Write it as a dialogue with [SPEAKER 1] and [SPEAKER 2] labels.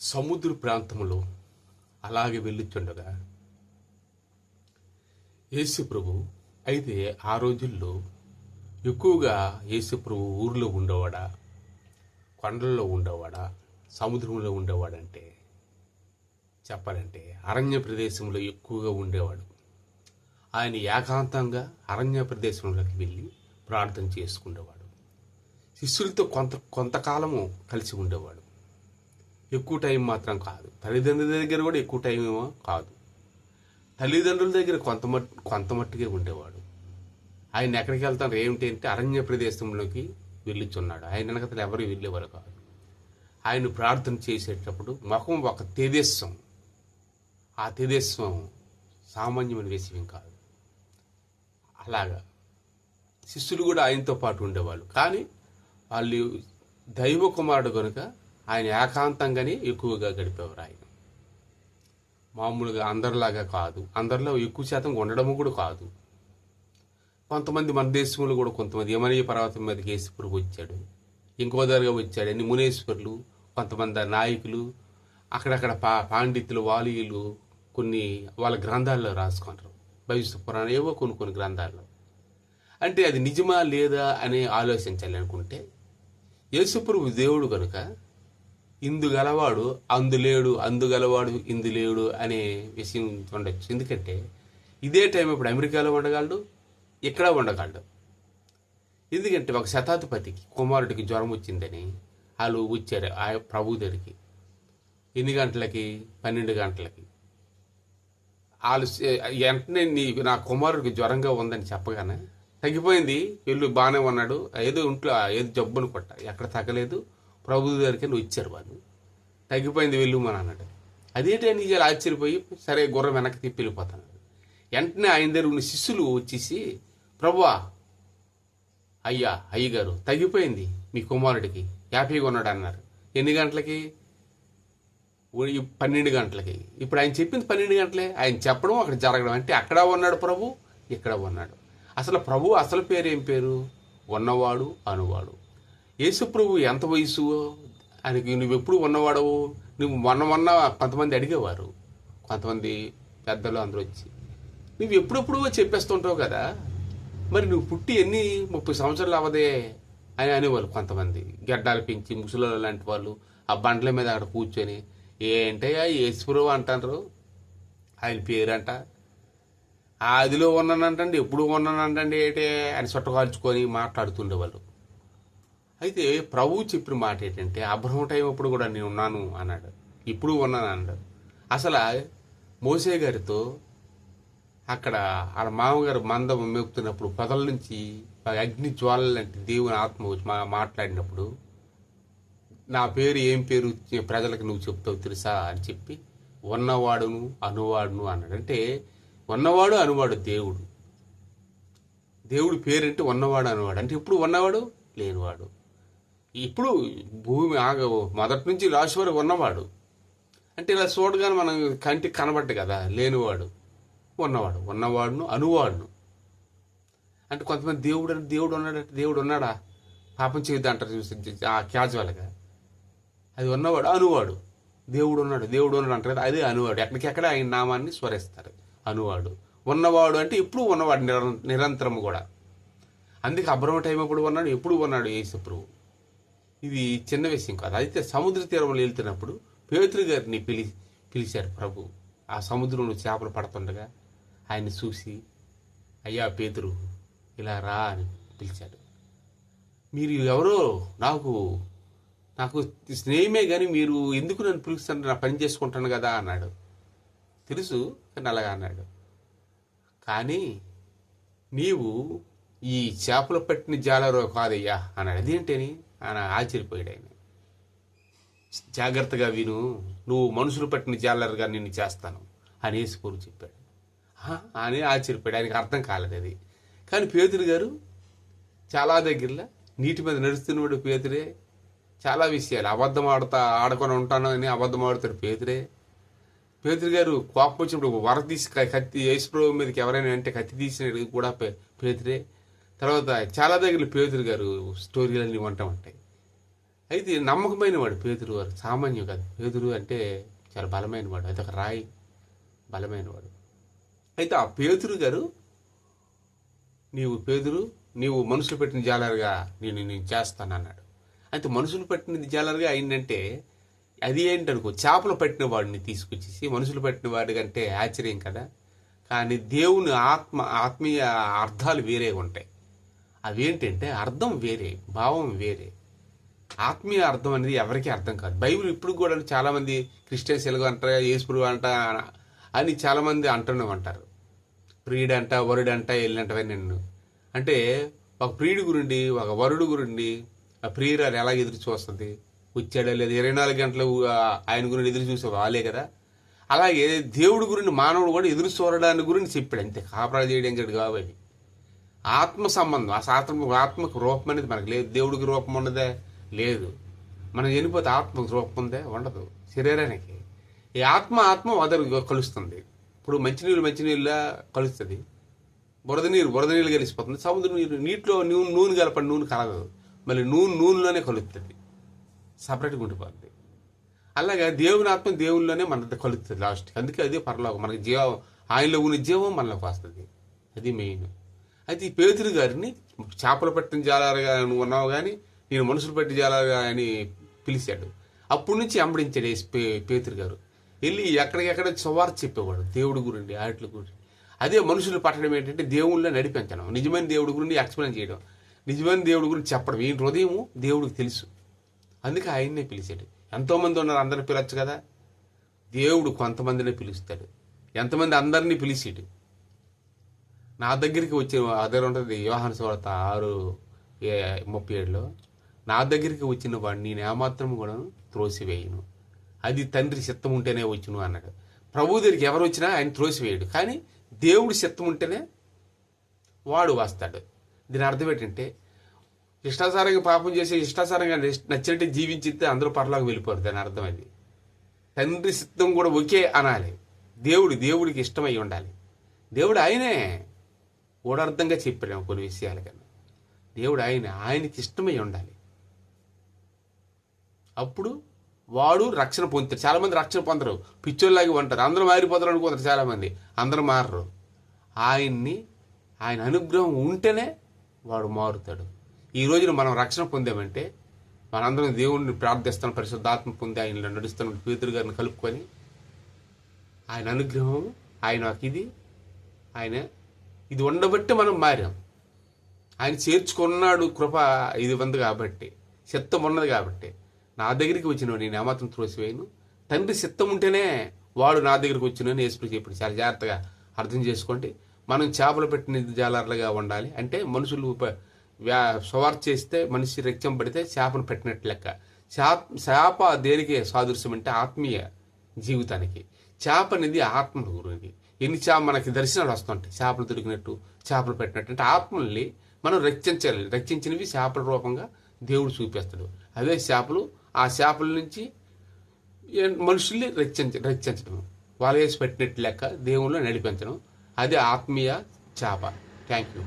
[SPEAKER 1] సముద్ర ప్రాంతంలో అలాగే వెళ్ళుచుండగా యేసు ప్రభు అయితే ఆ రోజుల్లో ఎక్కువగా యేసు ప్రభు ఊర్లో ఉండేవాడా, కొండల్లో ఉండేవాడా, సముద్రంలో ఉండేవాడంటే చెప్పాలంటే అరణ్య ప్రదేశంలో ఎక్కువగా ఉండేవాడు. ఆయన ఏకాంతంగా అరణ్య ప్రదేశంలోకి వెళ్ళి ప్రార్థన చేసుకునేవాడు. శిష్యులతో కొంతకాలము కలిసి ఉండేవాడు. ఎక్కువ టైం మాత్రం కాదు. తల్లిదండ్రుల దగ్గర కూడా ఎక్కువ టైం ఏమో కాదు. తల్లిదండ్రుల దగ్గర కొంత మట్టుకే ఉండేవాడు. ఆయన ఎక్కడికి వెళ్తారు ఏమిటి అంటే అరణ్య ప్రదేశంలోకి వెళ్ళుచున్నాడు. ఆయన వెనకతలు ఎవరు వెళ్ళేవారు కాదు. ఆయన ప్రార్థన చేసేటప్పుడు ముఖం ఒక తేజస్వం. ఆ తేజస్వం సామాన్యమైన విషయం కాదు. అలాగా శిష్యులు కూడా ఆయనతో పాటు ఉండేవాళ్ళు. కానీ వాళ్ళు దైవ కుమారుడు కనుక ఆయన ఏకాంతంగానే ఎక్కువగా గడిపేవారు. ఆయన మామూలుగా అందరిలాగా కాదు. అందరిలో ఎక్కువ శాతం ఉండడము కూడా కాదు. కొంతమంది మన దేశంలో కూడా కొంతమంది యమనీయ పర్వతం మీదకి యేసుప్రభు వచ్చాడు, ఇంకోదారుగా వచ్చాడు అని మునేశ్వరులు, కొంతమంది నాయకులు, అక్కడక్కడ పాండితులు, వాలీయులు కొన్ని వాళ్ళ గ్రంథాల్లో రాసుకుంటారు. భవిష్యత్ పురాణం ఏవో కొన్ని గ్రంథాల్లో. అంటే అది నిజమా లేదా అని ఆలోచించాలి అనుకుంటే యేసుప్రభు దేవుడు కనుక ఇందు గలవాడు అందులేడు, అందుగలవాడు ఇందులేడు అనే విషయం ఉండొచ్చు. ఎందుకంటే ఇదే టైం ఇప్పుడు అమెరికాలో ఉండగలడు, ఇక్కడ ఉండగలడు. ఎందుకంటే ఒక శతాధిపతికి కుమారుడికి జ్వరం వచ్చిందని వాళ్ళు వచ్చారు ఆ ప్రభు దగ్గరికి. ఎన్ని గంటలకి? 12 గంటలకి. వాళ్ళు వెంటనే నా కుమారుడికి జ్వరంగా ఉందని చెప్పగానే తగ్గిపోయింది, వెళ్ళు బాగానే ఉన్నాడు, ఏదో ఇంట్లో ఏదో జబ్బు అనుకుంటా, ఎక్కడ తగ్గలేదు, ప్రభు దగ్గరికి వచ్చారు వాళ్ళు. తగ్గిపోయింది వెళ్ళు మన అన్నాడు. అదేంటి అని ఆశ్చర్యపోయి సరే గుర్రం వెనక్కి తిప్పి వెళ్ళిపోతాను. వెంటనే ఆయన దగ్గర ఉన్న శిష్యులు వచ్చేసి, ప్రభువా, అయ్యగారు తగ్గిపోయింది మీ కుమారుడికి, హ్యాపీగా ఉన్నాడు అన్నారు. ఎన్ని గంటలకి? 12 గంటలకి. ఇప్పుడు ఆయన చెప్పింది 12 గంటలే. ఆయన చెప్పడం అక్కడ జరగడం అంటే అక్కడ ఉన్నాడు ప్రభు, ఇక్కడ ఉన్నాడు. అసలు ప్రభు అసలు పేరు ఏం పేరు? ఉన్నవాడు అనువాడు. యేసు ప్రభు ఎంత వయసు ఆయనకి? నువ్వు ఎప్పుడు ఉన్నవాడవు? నువ్వు మొన్న కొంతమంది అడిగేవారు, కొంతమంది పెద్దలు అందరూ వచ్చి, నువ్వు ఎప్పుడెప్పుడు చెప్పేస్తుంటావు కదా, మరి నువ్వు పుట్టి 30 సంవత్సరాలు అవ్వదే అని అనేవాళ్ళు. కొంతమంది గడ్డాలు పెంచి ముసలి లాంటి వాళ్ళు ఆ బండ్ల మీద అక్కడ కూర్చొని, ఏంటయ్యా యేసుప్రభు అంటారు, ఆయన పేరంట, ఆదిలో ఉన్నానంటండి, ఎప్పుడు ఉన్నానంటండి ఏంటే అని చుట్టకాల్చుకొని మాట్లాడుతుండేవాళ్ళు. అయితే ప్రభువు చెప్పిన మాట ఏంటంటే అబ్రహం టైం అప్పుడు కూడా నేను ఉన్నాను అన్నాడు, ఇప్పుడు ఉన్నాను అన్నాడు. అసలు మోసే గారితో అక్కడ వాళ్ళ మామగారు మందం మేపుతున్నప్పుడు పొదల నుంచి అగ్ని జ్వాలల లాంటి దేవుని ఆత్మ వచ్చి మాట్లాడినప్పుడు, నా పేరు ఏం పేరు ప్రజలకు నువ్వు చెప్తావు తెలుసా అని చెప్పి ఉన్నవాడును అనువాడును అన్నాడు. అంటే ఉన్నవాడు అనువాడు దేవుడు. దేవుడి పేరంటే ఉన్నవాడు అనువాడు. అంటే ఇప్పుడు ఉన్నవాడు లేనివాడు. ఇప్పుడు భూమి మొదటి నుంచి లాస్ట్ వరకు ఉన్నవాడు. అంటే ఇలా చూడగానే మనం కంటికి కనబడ్డ కదా లేనివాడు, ఉన్నవాడు, ఉన్నవాడును అనువాడును. అంటే కొంతమంది దేవుడు ఉన్నాడా పాపం చేయొద్దు అంటారు చూసి క్యాజువల్గా. అది ఉన్నవాడు అనువాడు. దేవుడు ఉన్నాడు అంటారు కదా, అదే అనువాడు. ఎక్కడికెక్కడ ఆయన నామాన్ని స్మరిస్తారు. అనువాడు. ఉన్నవాడు అంటే ఎప్పుడు ఉన్నవాడు, నిరంతరము కూడా. అందుకే అబ్రహం టైం ఎప్పుడు ఉన్నాడు, ఎప్పుడు ఉన్నాడు యేసు ప్రభు. ఇది చిన్న విషయం కాదు. అయితే సముద్ర తీరంలో వెళ్తున్నప్పుడు పేతురు గారిని పిలిచారు ప్రభు. ఆ సముద్రంలో చేపలు పడుతుండగా ఆయన్ని చూసి, అయ్యా పేతురు ఇలా రా అని పిలిచాడు. మీరు ఎవరో నాకు స్నేహమే కానీ మీరు ఎందుకు నన్ను పిలుస్తాను, నా పని చేసుకుంటాను కదా అన్నాడు. తెలుసు కానీ అలాగా అన్నాడు. కానీ నీవు ఈ చేపలు పట్టిన జాలరో కాదయ్యా అన్నాడు. అదేంటని ఆయన ఆశ్చర్యపోయాడు. ఆయన జాగ్రత్తగా విను, నువ్వు మనుషులు పట్టిన జాలరుగా నిన్ను చేస్తాను అని యేసుప్రభు చెప్పాడు అని ఆశ్చర్యపోయాడు. ఆయనకు అర్థం కాలేదు అది. కానీ పేతురు గారు చాలా దగ్గరలో నీటి మీద నడుస్తున్నవాడు పేతురే. చాలా విషయాలు అబద్ధం ఆడుకొని ఉంటాను అని అబద్ధం ఆడుతాడు పేతురే. పేతురు గారు కోపం వచ్చినప్పుడు వర తీసి కత్తి యేసుప్రభు మీదకి ఎవరైనా అంటే కత్తి తీసినది కూడా పేతురే. తర్వాత చాలా దగ్గర పేతురు గారు స్టోరీలన్నీ ఉంటాయి. అయితే నమ్మకమైన వాడు పేతురు వారు, సామాన్యం కాదు. పేతురు అంటే చాలా బలమైన వాడు, అదొక రాయి, బలమైన వాడు. అయితే ఆ పేతురు గారు, నీవు మనుషులు పెట్టిన జాలరుగా నేను చేస్తానన్నాడు. అయితే మనుషులు పెట్టిన జాలరుగా అయిందంటే అది ఏంటనుకో, చేపలు పట్టిన వాడిని తీసుకొచ్చేసి మనుషులు పట్టిన వాడి కంటే ఆశ్చర్యం కదా. కానీ దేవుని ఆత్మీయ అర్థాలు వేరే ఉంటాయి. అవేంటంటే అర్థం వేరే, భావం వేరే. ఆత్మీయ అర్థం అనేది ఎవరికీ అర్థం కాదు. బైబిల్ ఇప్పుడు కూడా చాలామంది క్రిస్టియన్స్ ఎలాగో అంటారు, యేసుప్రభు అంట అని చాలామంది అంటారు. ప్రియుడంట, వరుడంట, వెళ్ళినట్టవని నిన్ను అంటే ఒక ప్రియుడి గురించి, ఒక వరుడు గురించి ఆ ప్రియురాలు ఎలా ఎదురు చూస్తుంది, వచ్చాడా లేదా, 24 గంటలు ఆయన గురించి ఎదురు చూసే వాళ్ళే కదా. అలాగే దేవుడి గురించి మానవుడు కూడా ఎదురు చూడడాన్ని గురించి చెప్పాడు. అంతే, కాపరాలు చేయడం కాబట్టి ఆత్మ సంబంధం, ఆత్మకు రూపం అనేది మనకు లేదు. దేవుడికి రూపం ఉన్నదే లేదు. మనం చనిపోతే ఆత్మకు రూపం ఉందే ఉండదు శరీరానికి. ఈ ఆత్మ వదరు కలుస్తుంది. ఇప్పుడు మంచినీళ్ళ కలుస్తుంది, బురద నీళ్ళు కలిసిపోతుంది. సముద్ర నీటిలో నూనె కలపండి, నూనె కలగదు. మళ్ళీ నూనెలోనే కలుస్తుంది, సపరేట్గా ఉండిపోతుంది. అలాగే దేవుని ఆత్మ దేవునిలోనే మన కలుస్తుంది లాస్ట్. అందుకే అదే పరలోకం. మనకి జీవం, ఆయనలో ఉన్న జీవం మనలోకి వస్తుంది. అది మెయిన్. అయితే ఈ పేతురు గారిని చేపలు పట్టిన జాలారుగా నువ్వు ఉన్నావు కానీ నేను మనుషులు పట్టి జాలారుగా అని పిలిచాడు. అప్పటి నుంచి అంబడించాడు పేతురు గారు. వెళ్ళి ఎక్కడికెక్కడ సువార్త చెప్పేవాడు దేవుడి గురించి, ఆటల గురించి. అదే మనుషులు పట్టడం ఏంటంటే దేవుళ్ళో నడిపించడం, నిజమైన దేవుడి గురించి ఎక్స్ప్లెయిన్ చేయడం, నిజమైన దేవుడి గురించి చెప్పడం. ఈ హృదయము దేవుడికి తెలుసు, అందుకే ఆయన్నే పిలిచాడు. ఎంతోమంది ఉన్నారు, అందరిని పిలవచ్చు కదా. దేవుడు కొంతమందినే పిలుస్తాడు. ఎంతమంది అందరినీ పిలిచాడు. నా దగ్గరికి వచ్చిన అదే ఉంటుంది యోహాను సువార్త 6:37లో, నా దగ్గరికి వచ్చిన వాడిని నేను ఏమాత్రం కూడా త్రోసివేయను, అది తండ్రి చిత్తం ఉంటేనే వచ్చును అన్నాడు. ప్రభు దగ్గరికి ఎవరు వచ్చినా ఆయన త్రోసివేయడు, కానీ దేవుడి చిత్తం ఉంటేనే వాడు వస్తాడు. దీని అర్థం ఏంటంటే ఇష్టాసారంగా పాపం చేసి ఇష్టాసారంగా నచ్చినట్టు జీవించితే అందరూ పరలోకి వెళ్ళిపోరు. దాని అర్థం అది. తండ్రి చిత్తం కూడా ఒకే అనాలి. దేవుడికి ఇష్టమై ఉండాలి. దేవుడు ఆయనే ఓడార్థంగా చెప్పాడు కొన్ని విషయాల కన్నా. దేవుడు ఆయనకి ఇష్టమై ఉండాలి. అప్పుడు వాడు రక్షణ పొందుతాడు. చాలామంది రక్షణ పొందరు, పిచ్చోళ్ళలాగా ఉంటారు. అందరూ మారిపోతారు అనుకుంటారు చాలామంది. అందరూ మారరు. ఆయన అనుగ్రహం ఉంటేనే వాడు మారుతాడు. ఈ రోజున మనం రక్షణ పొందామంటే మనందరం దేవుడిని ప్రార్థిస్తాం, పరిశుద్ధాత్మ పొంది ఆయనలో నడుస్తాం. పేతురు గారిని కలుపుకొని ఆయన అనుగ్రహం, ఆయన ఇది ఉండబట్టి మనం మారాం. ఆయన చేర్చుకున్నాడు, కృప ఇది ఉంది కాబట్టి, చిత్తం ఉన్నది కాబట్టి. నా దగ్గరికి వచ్చిన నేను ఏమాత్రం త్రోసివేయను, తండ్రి చిత్తం ఉంటేనే వాడు నా దగ్గరికి వచ్చిన యేసు చెప్పాడు. చాలా జాగ్రత్తగా అర్థం చేసుకోండి. మనం చేపలు పెట్టిన జాలర్లుగా ఉండాలి. అంటే మనుషులు సువార్త చేస్తే మనిషి రెచ్చంపడితే చేపను పెట్టినట్టు లెక్క. చేప దేనికి సాదృశ్యం అంటే ఆత్మీయ జీవితానికి. చేప అనేది ఆత్మ గురించి. ఎన్ని మనకి దర్శనాలు వస్తుంటాయి, చేపలు దొరికినట్టు, చేపలు పెట్టినట్టు. అంటే ఆత్మల్ని మనం రక్షించాలి. రక్షించినవి చేపల రూపంగా దేవుడు చూపిస్తాడు. అదే చేపలు, ఆ చేపల నుంచి మనుషుల్ని రక్షించడం, వాళ్ళు వేసి పెట్టినట్టు లెక్క దేవుళ్ళు నడిపించడం. అదే ఆత్మీయ చేప. Thank you.